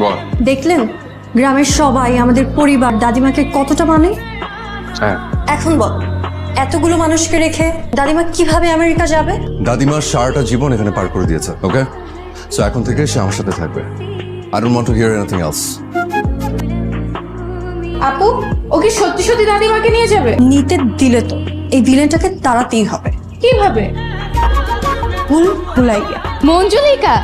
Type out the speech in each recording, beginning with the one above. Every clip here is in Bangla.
বল। দেখলেন গ্রামের সবাই আমাদের পরিবার দাদিমাকে কতটা মানে। হ্যাঁ, এখন বল, এতগুলো মানুষকে রেখে দাদিমা কিভাবে আমেরিকা যাবে? দাদিমার সারাটা জীবন এখানে পার করে দিয়েছে। ওকে, সো এখন থেকে সে আমার সাথে থাকবে। I don't want to hear anything else. আপু ও কি সত্যি সত্যি দাদিমাকে নিয়ে যাবে? নিতে দিলে তো এই ভিলেনটাকে তাড়াতেই হবে। কিভাবে? Bhulaiyaa Manjulika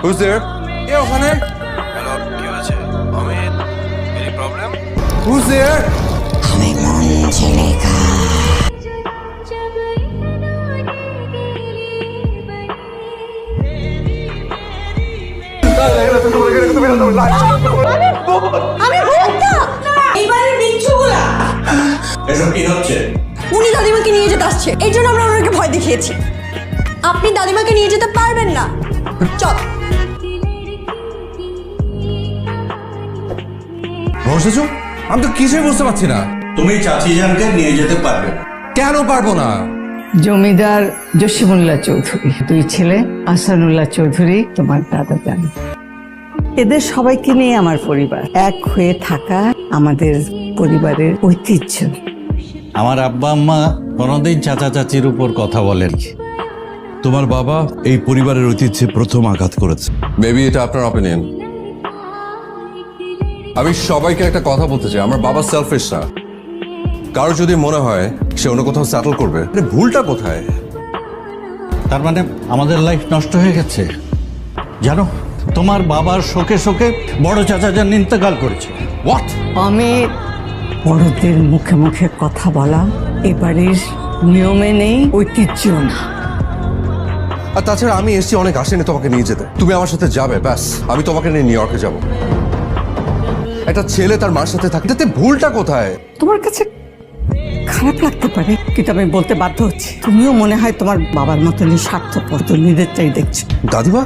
Who's there? কে ওখানে? হ্যালো, কি হয়েছে? Amit, any problem? Who's there? আমি ভুলতা এইবারের বিচ্ছুগুলা এসব কি হচ্ছে? উনি দাদিমাকে নিয়ে যেতে আসছে, এই জন্য আমরা ওনাকে ভয় দেখিয়েছি। আপনি দাদিমাকে নিয়ে যেতে পারবেন না। চল। বসেছো? আমি তো কিছুই বুঝতে পারছি না। তুমি চাচি জানকে নিয়ে যেতে পারবে না। কেন পারবো না? জমিদার জসিমুল্লাহ চৌধুরী, দুই ছেলে আহসানুল্লাহ চৌধুরী তোমার দাদা যান। এদের সবাইকে নিয়ে আমার পরিবার, এক হয়ে থাকা আমাদের পরিবারের ঐতিহ্য। আমার আব্বা আম্মা কোনোদিন চাচা চাচির উপর কথা বলেন। তোমার বাবা এই পরিবারের ঐতিহ্যে প্রথম আঘাত করেছে। মেবি এটা আপনার অপিনিয়ন। আমি সবাইকে একটা কথা বলতে চাই, আমার বাবা সেলফিশ না। কারো যদি মনে হয় সে অন্য কোথাও সেটেল করবে, ভুলটা কোথায়? তার মানে আমাদের লাইফ নষ্ট হয়ে গেছে। জানো, তোমার বাবার শোকে শোকে বড় চাচা যান ইন্তেকাল করেছে। হোয়াট? আমি বড়দের মুখে মুখে কথা বলা এবারের নিয়মে নেই, ঐতিহ্য না। আর তাছাড়া আমি এসছি অনেক আসেনি তোমাকে নিয়ে যেতে। তুমি আমার সাথে যাবে, ব্যাস। আমি তোমাকে নিয়ে নিউ ইয়র্কে যাবো। একটা ছেলে তার মার সাথে থাকে, তাতে ভুলটা কোথায়? তোমার কাছে খারাপ লাগতে পারে, কিন্তু আমি বলতে বাধ্য হচ্ছি, তুমিও মনে হয় তোমার বাবার মতনই স্বার্থপর, তো নিজেরটাই দেখছো। দাদিমা,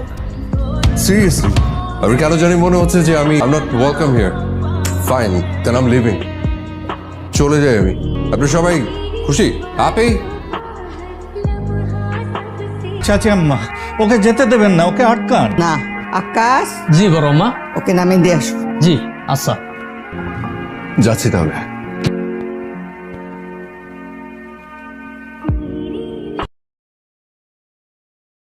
সিরিয়াসলি আমি কেন জানি মনে হচ্ছে যে আমি I am not welcome here. Fine, then I am living. চলে যাই আমি। আপনি সবাই খুশি? আপনি চাচি আম্মা, ওকে যেতে দেবেন না, ওকে আটকান না আকাশ, জি বড় মা। ওকে নামিয়ে দিয়ে আসো। জি আচ্ছা। যাচ্ছি তাহলে।